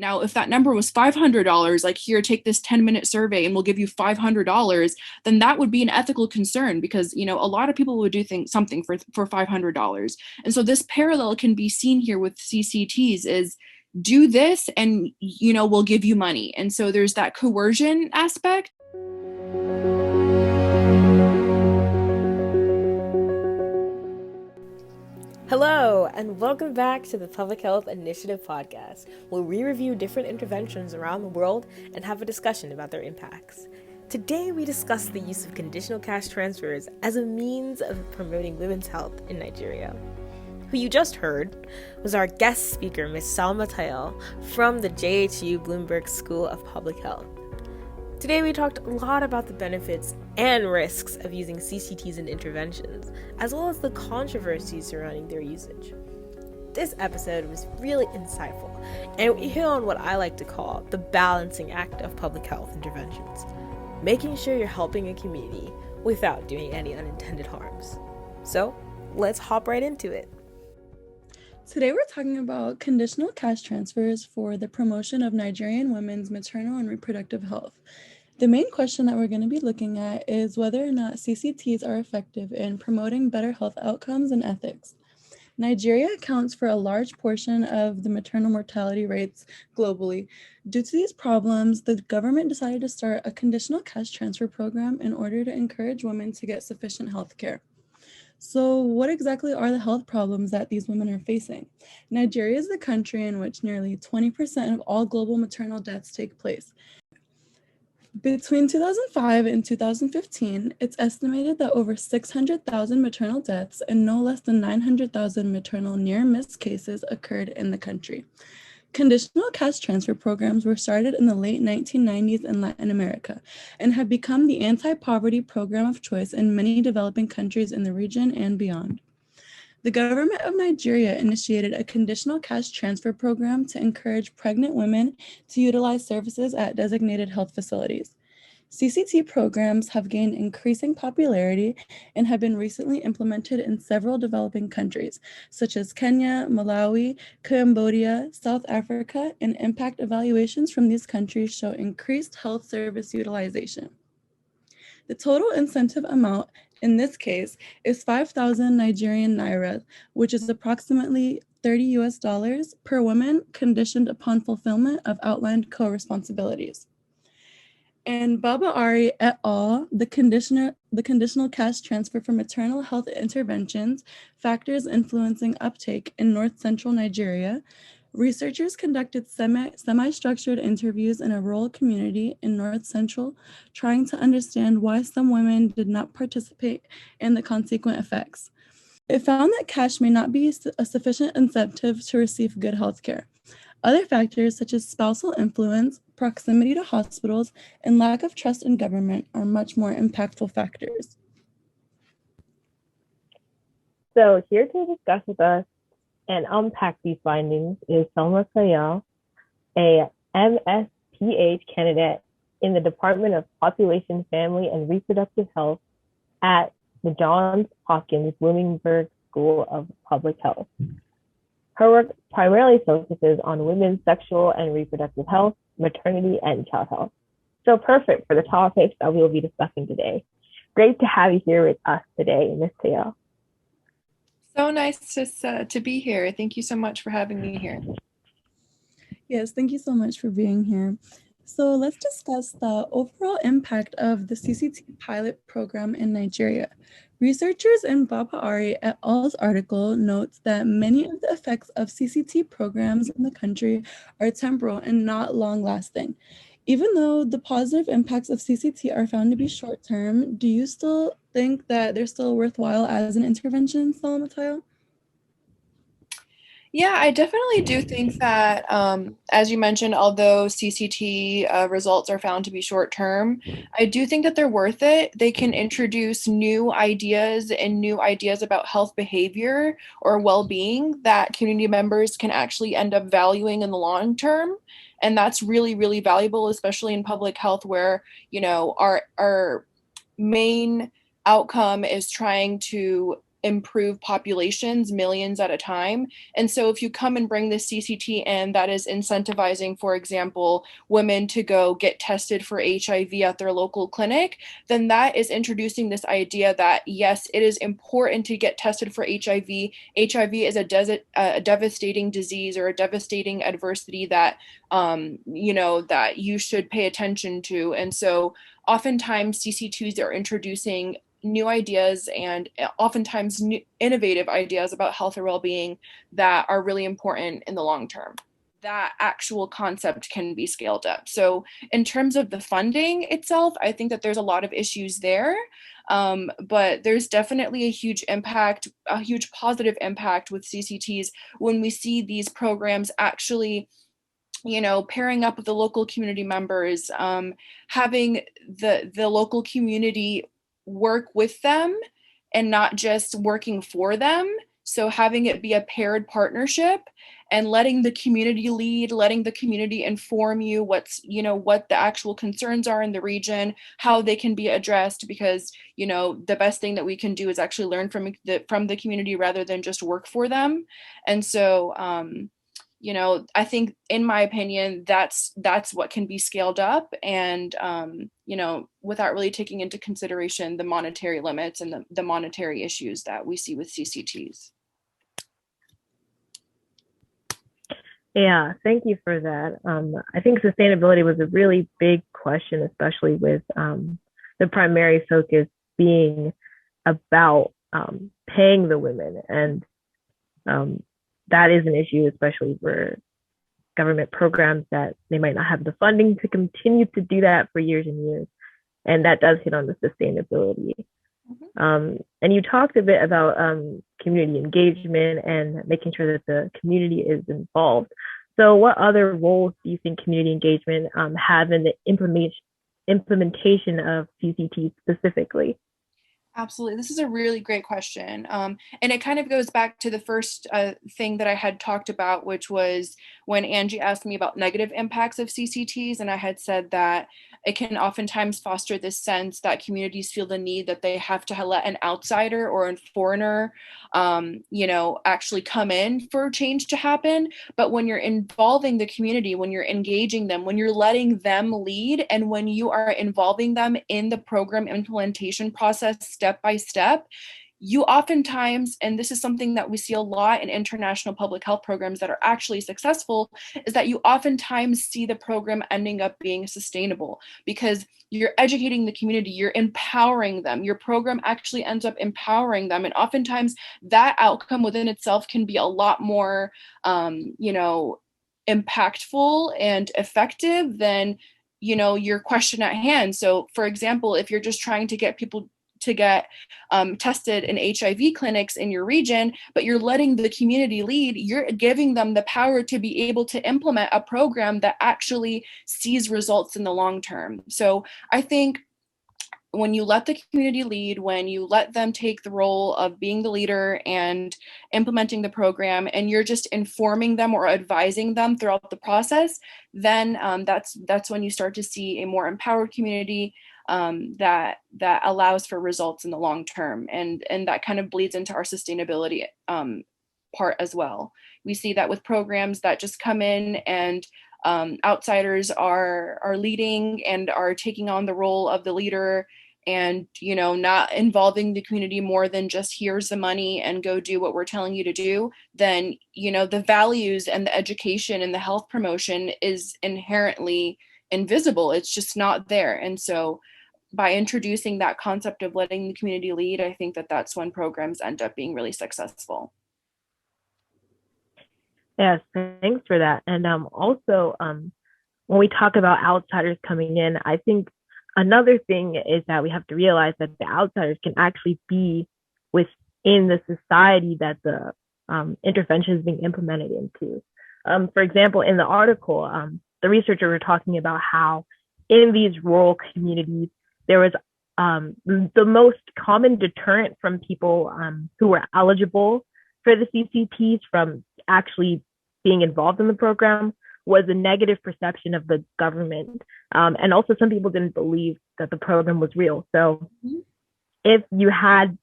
Now, if that number was $500, like here, take this 10-minute survey and we'll give you $500, then that would be an ethical concern because, a lot of people would do something for $500. And so this parallel can be seen here with CCTs is do this and, we'll give you money. And so there's that coercion aspect. Hello, and welcome back to the Public Health Initiative podcast, where we review different interventions around the world and have a discussion about their impacts. Today, we discuss the use of conditional cash transfers as a means of promoting women's health in Nigeria. Who you just heard was our guest speaker, Ms. Salma Tayel, from the JHU Bloomberg School of Public Health. Today, we talked a lot about the benefits and risks of using CCTs in interventions, as well as the controversy surrounding their usage. This episode was really insightful, and we hit on what I like to call the balancing act of public health interventions, making sure you're helping a community without doing any unintended harms. So, let's hop right into it. Today we're talking about conditional cash transfers for the promotion of Nigerian women's maternal and reproductive health. The main question that we're going to be looking at is whether or not CCTs are effective in promoting better health outcomes and ethics. Nigeria accounts for a large portion of the maternal mortality rates globally. Due to these problems, the government decided to start a conditional cash transfer program in order to encourage women to get sufficient health care. So what exactly are the health problems that these women are facing? Nigeria is the country in which nearly 20% of all global maternal deaths take place. Between 2005 and 2015, it's estimated that over 600,000 maternal deaths and no less than 900,000 maternal near-miss cases occurred in the country. Conditional cash transfer programs were started in the late 1990s in Latin America and have become the anti-poverty program of choice in many developing countries in the region and beyond. The government of Nigeria initiated a conditional cash transfer program to encourage pregnant women to utilize services at designated health facilities. CCT programs have gained increasing popularity and have been recently implemented in several developing countries, such as Kenya, Malawi, Cambodia, South Africa, and impact evaluations from these countries show increased health service utilization. The total incentive amount in this case is 5,000 Nigerian naira, which is approximately $30 per woman, conditioned upon fulfillment of outlined co-responsibilities. And Baba Ari et al., the conditional cash transfer for maternal health interventions, factors influencing uptake in north-central Nigeria, researchers conducted semi-structured interviews in a rural community in north-central, trying to understand why some women did not participate and the consequent effects. It found that cash may not be a sufficient incentive to receive good health care. Other factors such as spousal influence, proximity to hospitals, and lack of trust in government are much more impactful factors. So here to discuss with us and unpack these findings is Salma Tayel, a MSPH candidate in the Department of Population, Family, and Reproductive Health at the Johns Hopkins Bloomberg School of Public Health. Her work primarily focuses on women's sexual and reproductive health, maternity, and child health. So perfect for the topics that we will be discussing today. Great to have you here with us today, Ms. Tayel. So nice to be here. Thank you so much for having me here. Yes, thank you so much for being here. So let's discuss the overall impact of the CCT pilot program in Nigeria. Researchers in Baba Ari et al.'s article notes that many of the effects of CCT programs in the country are temporal and not long-lasting. Even though the positive impacts of CCT are found to be short-term, do you still think that they're still worthwhile as an intervention, Salma Tayel? Yeah, I definitely do think that, as you mentioned, although CCT results are found to be short term, I do think that they're worth it. They can introduce new ideas and new ideas about health behavior or well-being that community members can actually end up valuing in the long term. And that's really, really valuable, especially in public health where, our main outcome is trying to improve populations millions at a time. And so if you come and bring the CCT in that is incentivizing, for example, women to go get tested for HIV at their local clinic, then that is introducing this idea that yes, it is important to get tested for HIV. HIV is a devastating disease or a devastating adversity that that you should pay attention to. And so oftentimes CCTs are introducing new ideas and oftentimes new innovative ideas about health or well-being that are really important in the long term. That actual concept can be scaled up. So in terms of the funding itself, I think that there's a lot of issues there. But there's definitely a huge impact, a huge positive impact with CCTs when we see these programs actually pairing up with the local community members, having the local community work with them and not just working for them. So having it be a paired partnership and letting the community lead, letting the community inform you what the actual concerns are in the region, how they can be addressed, because the best thing that we can do is actually learn from the community rather than just work for them. And so I think, in my opinion, that's what can be scaled up, and without really taking into consideration the monetary limits and the monetary issues that we see with CCTs. Yeah, thank you for that. I think sustainability was a really big question, especially with the primary focus being about paying the women, and that is an issue, especially for government programs that they might not have the funding to continue to do that for years and years. And that does hit on the sustainability. Mm-hmm. And you talked a bit about community engagement and making sure that the community is involved. So what other roles do you think community engagement have in the implementation of CCT specifically? Absolutely. This is a really great question. And it kind of goes back to the first thing that I had talked about, which was when Angie asked me about negative impacts of CCTs. And I had said that it can oftentimes foster this sense that communities feel the need that they have to let an outsider or a foreigner, actually come in for change to happen. But when you're involving the community, when you're engaging them, when you're letting them lead, and when you are involving them in the program implementation process step by step, you oftentimes, and this is something that we see a lot in international public health programs that are actually successful, is that you oftentimes see the program ending up being sustainable because you're educating the community, you're empowering them. Your program actually ends up empowering them. And oftentimes that outcome within itself can be a lot more, impactful and effective than, your question at hand. So for example, if you're just trying to get people to get tested in HIV clinics in your region, but you're letting the community lead, you're giving them the power to be able to implement a program that actually sees results in the long term. So I think when you let the community lead, when you let them take the role of being the leader and implementing the program, and you're just informing them or advising them throughout the process, then that's when you start to see a more empowered community that allows for results in the long term, and that kind of bleeds into our sustainability part as well. We see that with programs that just come in and outsiders are leading and are taking on the role of the leader, and not involving the community more than just here's the money and go do what we're telling you to do, then the values and the education and the health promotion is inherently invisible. It's just not there. And so by introducing that concept of letting the community lead, I think that that's when programs end up being really successful. Yes, thanks for that. And also, when we talk about outsiders coming in, I think another thing is that we have to realize that the outsiders can actually be within the society that the intervention is being implemented into. For example, in the article, the researchers were talking about how in these rural communities, there was the most common deterrent from people who were eligible for the CCTs from actually being involved in the program was a negative perception of the government. And also some people didn't believe that the program was real. So if you had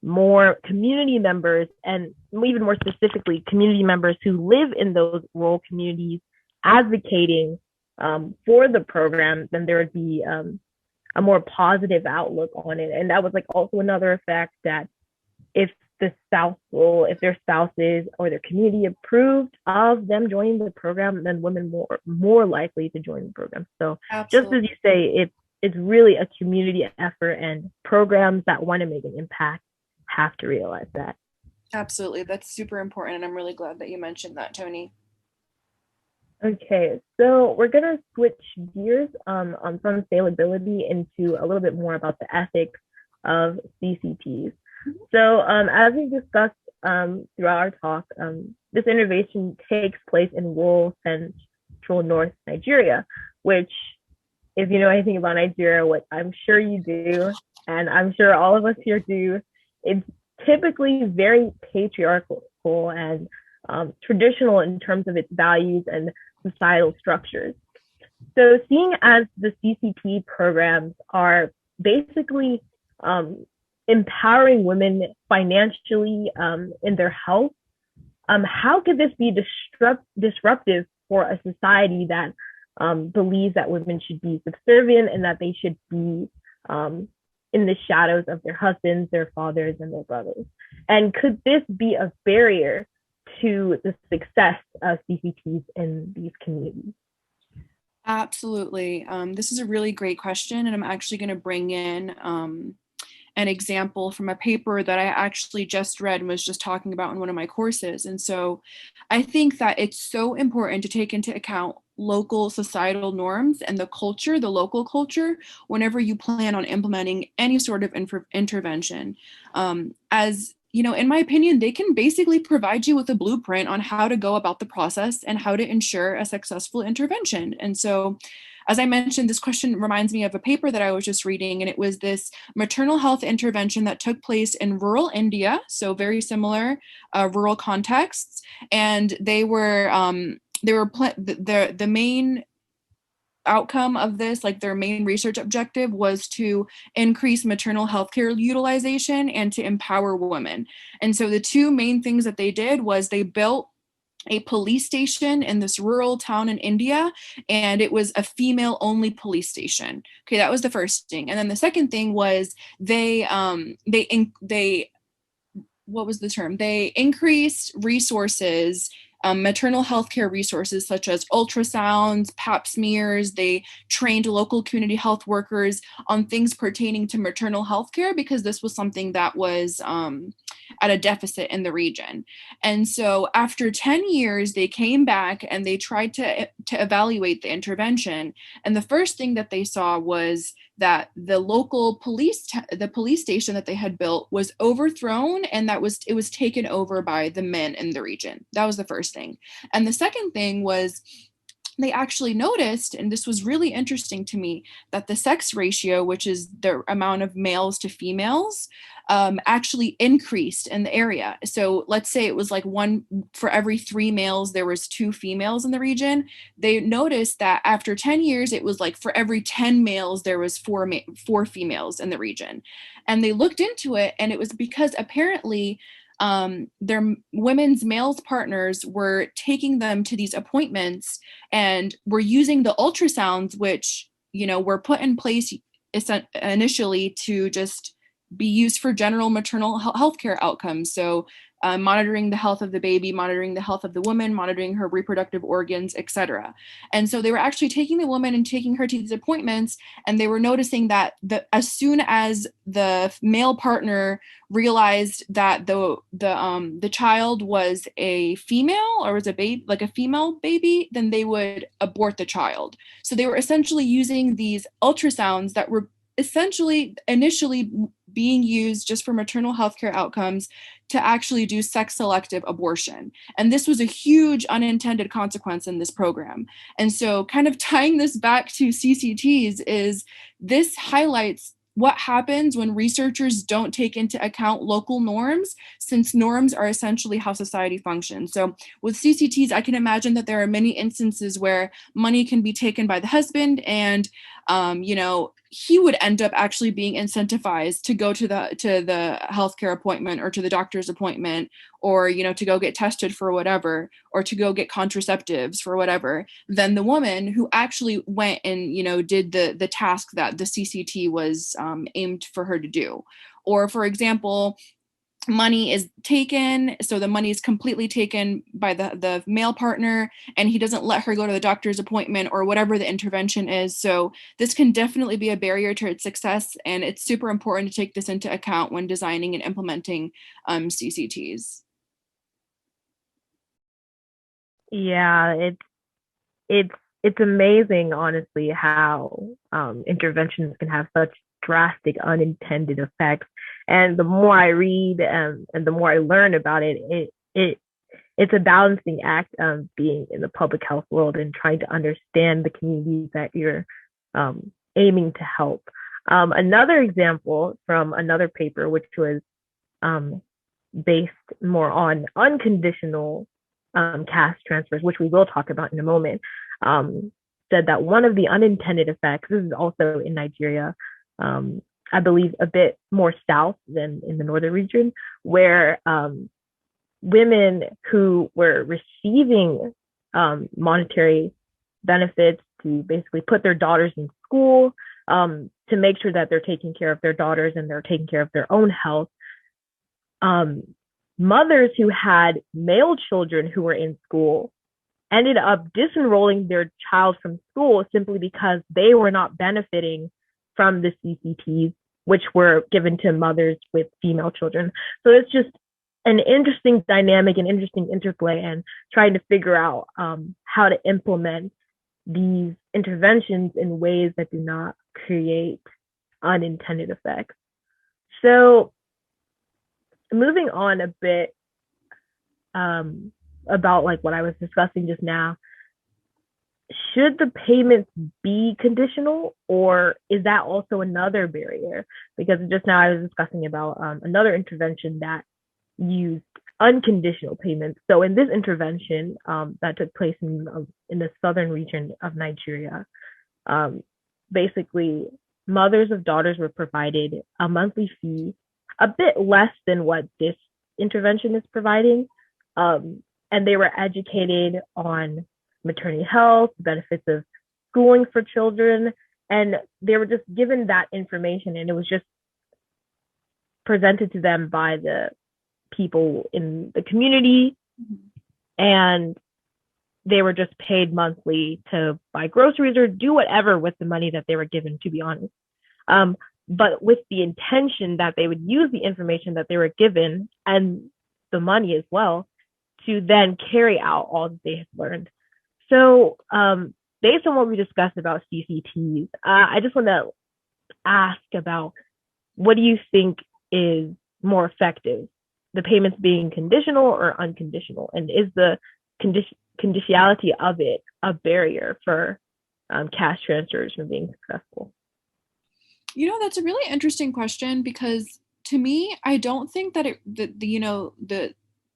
more community members, and even more specifically, community members who live in those rural communities advocating for the program, then there would be a more positive outlook on it. And that was like also another effect, that if if their spouses or their community approved of them joining the program, then women more likely to join the program. So just as you say, it's really a community effort, and programs that want to make an impact have to realize that. Absolutely. That's super important. And I'm really glad that you mentioned that, Tony. Okay, so we're going to switch gears on from salability into a little bit more about the ethics of CCTs. So as we discussed throughout our talk, this innovation takes place in rural central North Nigeria, which, if you know anything about Nigeria, what I'm sure you do, and I'm sure all of us here do, it's typically very patriarchal and traditional in terms of its values and societal structures. So seeing as the CCT programs are basically empowering women financially in their health, how could this be disruptive for a society that believes that women should be subservient and that they should be in the shadows of their husbands, their fathers, and their brothers? And could this be a barrier to the success of CCTs in these communities? Absolutely. This is a really great question, and I'm actually going to bring in an example from a paper that I actually just read and was just talking about in one of my courses. And so I think that it's so important to take into account local societal norms and the culture, the local culture, whenever you plan on implementing any sort of intervention. As you know, in my opinion, they can basically provide you with a blueprint on how to go about the process and how to ensure a successful intervention. And so, as I mentioned, this question reminds me of a paper that I was just reading, and it was this maternal health intervention that took place in rural India, so very similar rural contexts, and the main outcome of this, like their main research objective, was to increase maternal health care utilization and to empower women. And so the two main things that they did was they built a police station in this rural town in India, and it was a female only police station. Okay, that was the first thing. And then the second thing was they what was the term? They increased resources, maternal health care resources such as ultrasounds, pap smears. They trained local community health workers on things pertaining to maternal health care because this was something that was at a deficit in the region. And so after 10 years, they came back and they tried to evaluate the intervention. And the first thing that they saw was that the local police station that they had built was overthrown, and it was taken over by the men in the region. That was the first thing. And the second thing was they actually noticed, and this was really interesting to me, that the sex ratio, which is the amount of males to females, actually increased in the area. So let's say it was like one for every 3 males, there was 2 females in the region. They noticed that after 10 years, it was like for every 10 males, there was 4 females in the region. And they looked into it, and it was because apparently their women's males partners were taking them to these appointments and were using the ultrasounds, which, you know, were put in place initially to just be used for general maternal healthcare outcomes. So monitoring the health of the baby, monitoring the health of the woman, monitoring her reproductive organs, etc. And so they were actually taking the woman and taking her to these appointments, and they were noticing that as soon as the male partner realized that the child was a female or was a baby, like a female baby, then they would abort the child. So they were essentially using these ultrasounds that were essentially initially being used just for maternal health care outcomes to actually do sex selective abortion. And this was a huge unintended consequence in this program. And so kind of tying this back to CCTs is this highlights what happens when researchers don't take into account local norms, since norms are essentially how society functions. So with CCTs, I can imagine that there are many instances where money can be taken by the husband and, he would end up actually being incentivized to go to the healthcare appointment or to the doctor's appointment, or to go get tested for whatever, or to go get contraceptives for whatever, than the woman who actually went and did the task that the CCT was aimed for her to do. Or for example, money is taken, so the money is completely taken by the male partner, and he doesn't let her go to the doctor's appointment or whatever the intervention is. So this can definitely be a barrier to its success, and it's super important to take this into account when designing and implementing CCTs. Yeah, it's amazing, honestly, how interventions can have such drastic unintended effects. And the more I read and the more I learn about it's a balancing act of being in the public health world and trying to understand the communities that you're aiming to help. Another example from another paper, which was based more on unconditional cash transfers, which we will talk about in a moment, said that one of the unintended effects, this is also in Nigeria, I believe a bit more south than in the northern region, where women who were receiving monetary benefits to basically put their daughters in school, to make sure that they're taking care of their daughters and they're taking care of their own health. Mothers who had male children who were in school ended up disenrolling their child from school simply because they were not benefiting from the CCTs, which were given to mothers with female children. So it's just an interesting dynamic, an interesting interplay, and trying to figure out how to implement these interventions in ways that do not create unintended effects. So moving on a bit about like what I was discussing just now, should the payments be conditional, or is that also another barrier? Because just now I was discussing about another intervention that used unconditional payments. So in this intervention that took place in the southern region of Nigeria, basically mothers of daughters were provided a monthly fee, a bit less than what this intervention is providing, and they were educated on maternity health, benefits of schooling for children, and they were just given that information, and it was just presented to them by the people in the community, and they were just paid monthly to buy groceries or do whatever with the money that they were given, to be honest. But with the intention that they would use the information that they were given and the money as well to then carry out all that they had learned. So based on what we discussed about CCTs, I just want to ask about, what do you think is more effective? The payments being conditional or unconditional? And is the conditionality of it a barrier for cash transfers from being successful? That's a really interesting question, because to me, I don't think that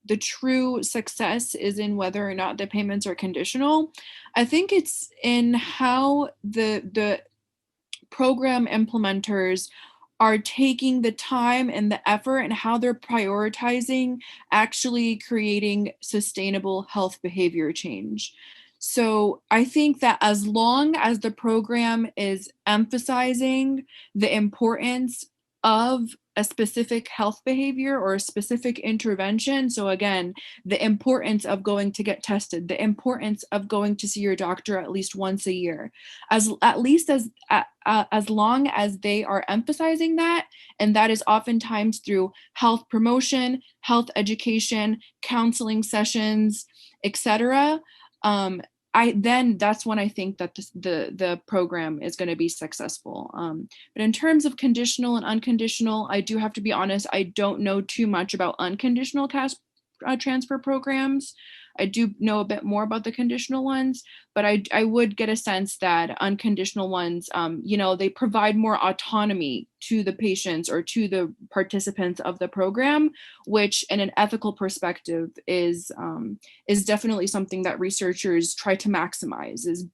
the true success is in whether or not the payments are conditional. I think it's in how the program implementers are taking the time and the effort, and how they're prioritizing actually creating sustainable health behavior change. So I think that as long as the program is emphasizing the importance of a specific health behavior or a specific intervention, so again, the importance of going to get tested, the importance of going to see your doctor at least once a year, as long as they are emphasizing that, and that is oftentimes through health promotion, health education, counseling sessions, etc. That's when I think that the program is going to be successful. But in terms of conditional and unconditional, I do have to be honest, I don't know too much about unconditional cash transfer programs. I do know a bit more about the conditional ones, but I would get a sense that unconditional ones, they provide more autonomy to the patients or to the participants of the program, which in an ethical perspective is definitely something that researchers try to maximize, is,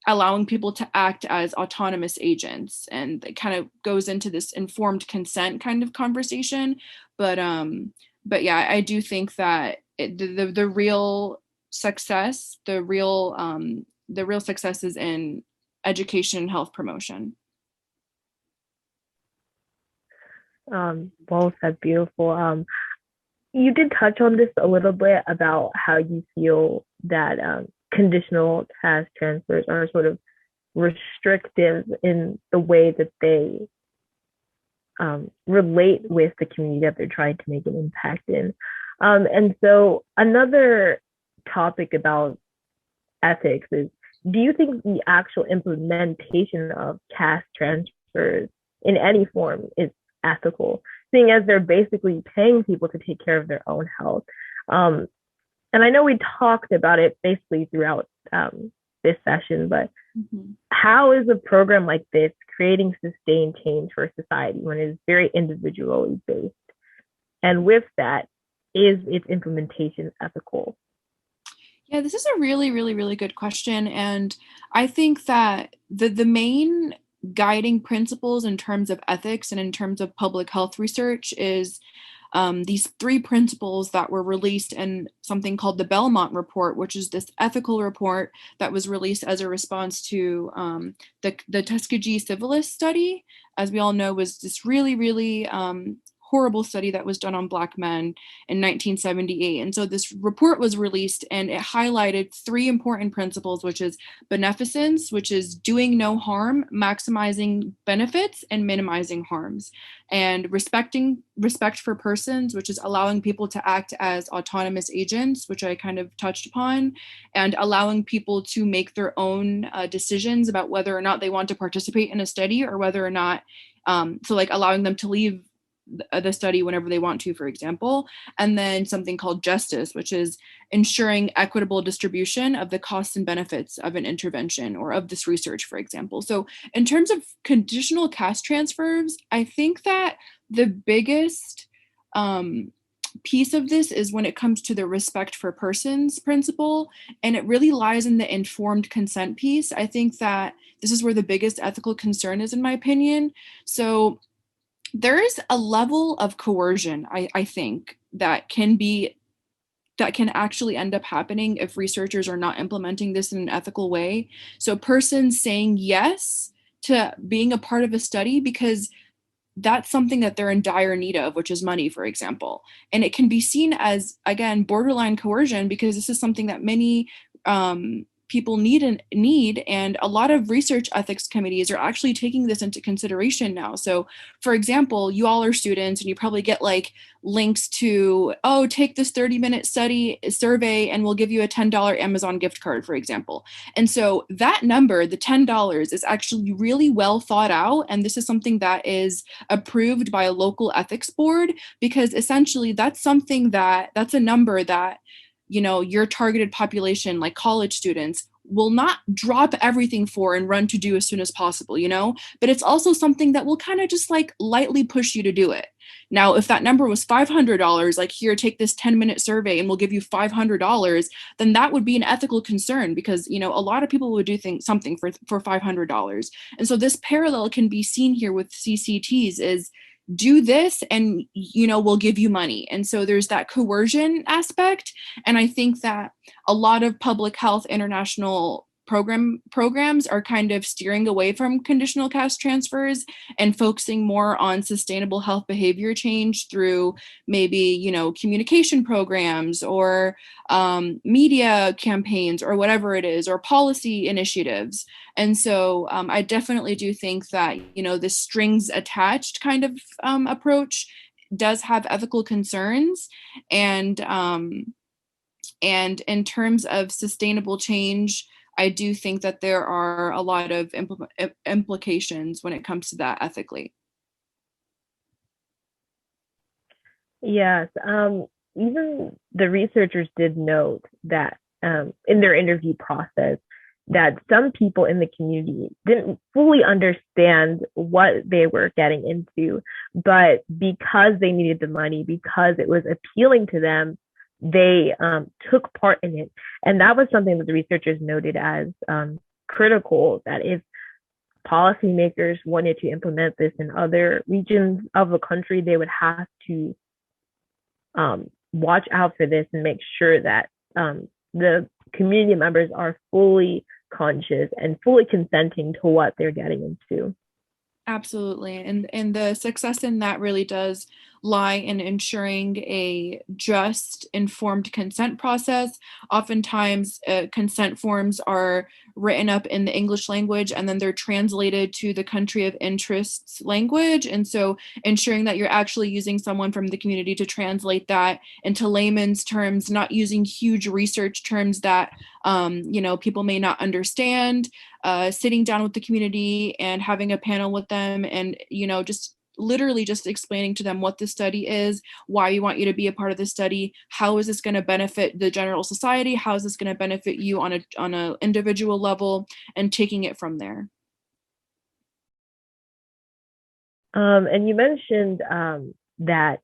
allowing people to act as autonomous agents, and it kind of goes into this informed consent kind of conversation. But yeah, I do think that the real success, the real success is in education and health promotion. Well said, beautiful. You did touch on this a little bit about how you feel that conditional cash transfers are sort of restrictive in the way that they relate with the community that they're trying to make an impact in. And so another topic about ethics is, do you think the actual implementation of cash transfers in any form is ethical, seeing as they're basically paying people to take care of their own health? And I know we talked about it basically throughout this session, but how is a program like this creating sustained change for society when it is very individually based? And with that, is its implementation ethical? Yeah, this is a really, really, really good question. And I think that the main guiding principles in terms of ethics and in terms of public health research is these three principles that were released in something called the Belmont Report, which is this ethical report that was released as a response to the Tuskegee syphilis study. As we all know, was this really, really horrible study that was done on Black men in 1978. And so this report was released and it highlighted three important principles, which is beneficence, which is doing no harm, maximizing benefits, and minimizing harms, and respect for persons, which is allowing people to act as autonomous agents, which I kind of touched upon, and allowing people to make their own decisions about whether or not they want to participate in a study or whether or not, so like allowing them to leave the study whenever they want to, for example. And then something called justice, which is ensuring equitable distribution of the costs and benefits of an intervention or of this research, for example. So in terms of conditional cash transfers, I think that the biggest piece of this is when it comes to the respect for persons principle, and it really lies in the informed consent piece. I think that this is where the biggest ethical concern is, in my opinion. So there is a level of coercion, I think, that can actually end up happening if researchers are not implementing this in an ethical way. So persons saying yes to being a part of a study because that's something that they're in dire need of, which is money, for example. And it can be seen as, again, borderline coercion because this is something that many people need, and a lot of research ethics committees are actually taking this into consideration now. So for example, you all are students and you probably get like links to, oh, take this 30-minute survey and we'll give you a $10 Amazon gift card, for example. And so that number, the $10, is actually really well thought out, and this is something that is approved by a local ethics board, because essentially that's a number that, you know, your targeted population, like college students, will not drop everything for and run to do as soon as possible, you know, but it's also something that will kind of just like lightly push you to do it. Now, if that number was $500, like, here, take this 10-minute survey and we'll give you $500, then that would be an ethical concern, because, you know, a lot of people would do something for $500. And so this parallel can be seen here with CCTs is, do this and, you know, we'll give you money. And so there's that coercion aspect. And I think that a lot of public health international programs are kind of steering away from conditional cash transfers and focusing more on sustainable health behavior change through maybe, you know, communication programs or media campaigns or whatever it is, or policy initiatives. And so I definitely do think that, you know, this strings attached kind of approach does have ethical concerns. And in terms of sustainable change, I do think that there are a lot of implications when it comes to that ethically. Yes. Even the researchers did note that in their interview process, that some people in the community didn't fully understand what they were getting into, but because they needed the money, because it was appealing to them, they took part in it. And that was something that the researchers noted as critical that if policymakers wanted to implement this in other regions of the country, they would have to watch out for this and make sure that the community members are fully conscious and fully consenting to what they're getting into. Absolutely. And the success in that really does lie in ensuring a just, informed consent process. Oftentimes, consent forms are written up in the English language and then they're translated to the country of interest's language. And so ensuring that you're actually using someone from the community to translate that into layman's terms, not using huge research terms that people may not understand. Sitting down with the community and having a panel with them and, just literally just explaining to them what the study is, why we want you to be a part of the study, how is this going to benefit the general society, how is this going to benefit you on a individual level, and taking it from there. And you mentioned that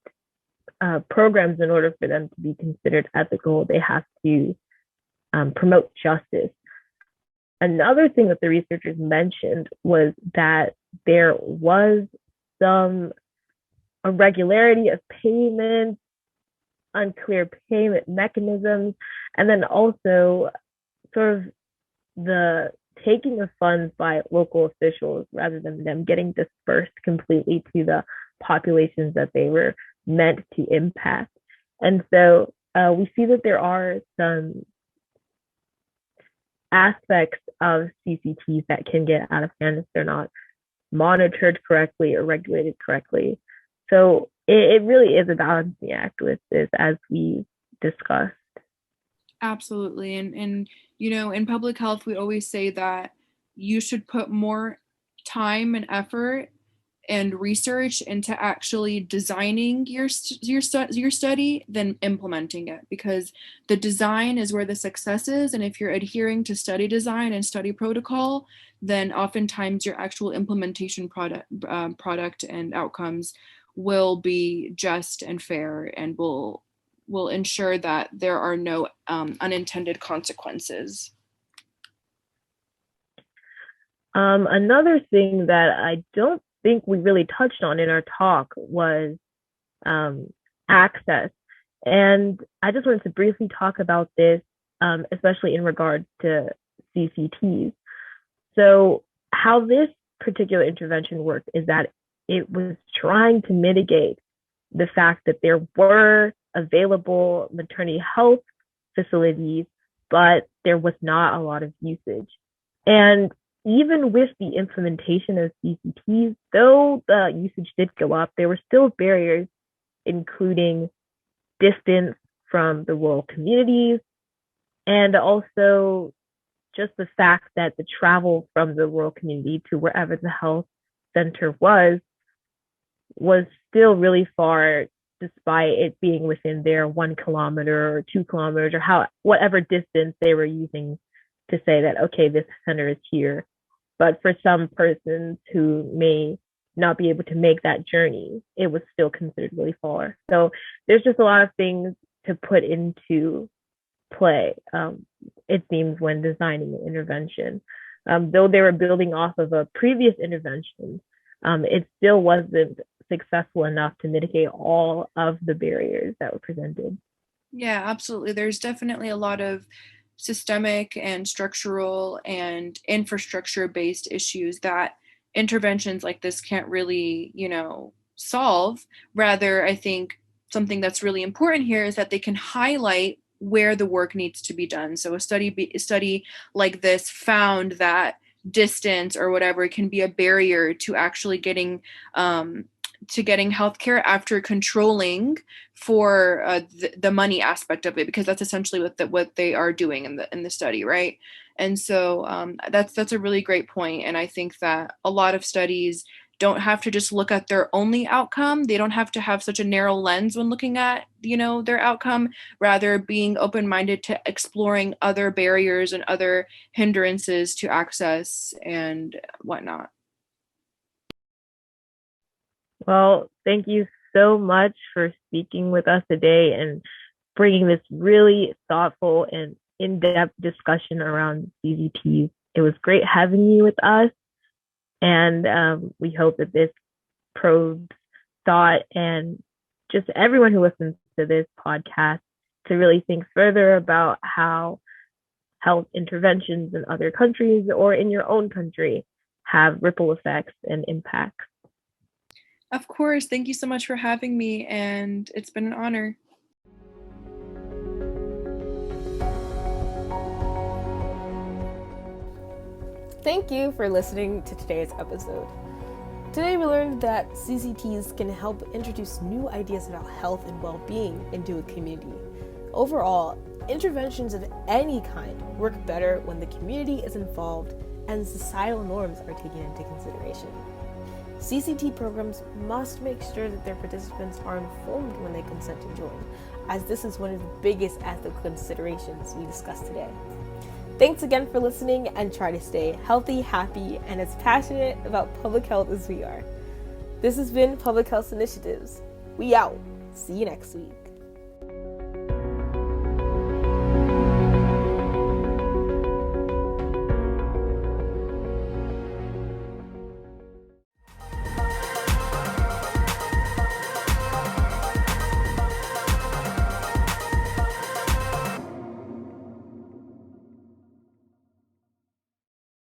programs, in order for them to be considered ethical, they have to promote justice. Another thing that the researchers mentioned was that there was some irregularity of payments, unclear payment mechanisms, and then also sort of the taking of funds by local officials rather than them getting dispersed completely to the populations that they were meant to impact. And so we see that there are some aspects of CCTs that can get out of hand if they're not monitored correctly or regulated correctly. So it really is a balancing act with this, as we discussed. Absolutely. And in public health, we always say that you should put more time and effort and research into actually designing your study than implementing it, because the design is where the success is. And if you're adhering to study design and study protocol, then oftentimes your actual implementation product and outcomes will be just and fair and will ensure that there are no unintended consequences. Another thing that I don't think we really touched on in our talk was access. And I just wanted to briefly talk about this, especially in regards to CCTs. So how this particular intervention worked is that it was trying to mitigate the fact that there were available maternity health facilities, but there was not a lot of usage. And even with the implementation of CCTs, though the usage did go up, there were still barriers, including distance from the rural communities, and also just the fact that the travel from the rural community to wherever the health center was still really far, despite it being within their 1 kilometer or 2 kilometers or whatever distance they were using to say that, okay, this center is here. But for some persons who may not be able to make that journey, it was still considered really far. So there's just a lot of things to put into play, it seems, when designing an intervention. Though they were building off of a previous intervention, it still wasn't successful enough to mitigate all of the barriers that were presented. Yeah, absolutely. There's definitely a lot of systemic and structural and infrastructure based issues that interventions like this can't really, solve. Rather, I think something that's really important here is that they can highlight where the work needs to be done. So a study like this found that distance or whatever can be a barrier to actually getting healthcare after controlling for the money aspect of it, because that's essentially what they are doing in the study, right? And so that's a really great point. And I think that a lot of studies don't have to just look at their only outcome. They don't have to have such a narrow lens when looking at, their outcome, rather being open-minded to exploring other barriers and other hindrances to access and whatnot. Well, thank you so much for speaking with us today and bringing this really thoughtful and in-depth discussion around CCTs It was great having you with us. And we hope that this probes thought and just everyone who listens to this podcast to really think further about how health interventions in other countries or in your own country have ripple effects and impacts. Of course. Thank you so much for having me, and it's been an honor. Thank you for listening to today's episode. Today we learned that CCTs can help introduce new ideas about health and well-being into a community. Overall, interventions of any kind work better when the community is involved and societal norms are taken into consideration. CCT programs must make sure that their participants are informed when they consent to join, as this is one of the biggest ethical considerations we discussed today. Thanks again for listening, and try to stay healthy, happy, and as passionate about public health as we are. This has been Public Health Initiatives. We out. See you next week.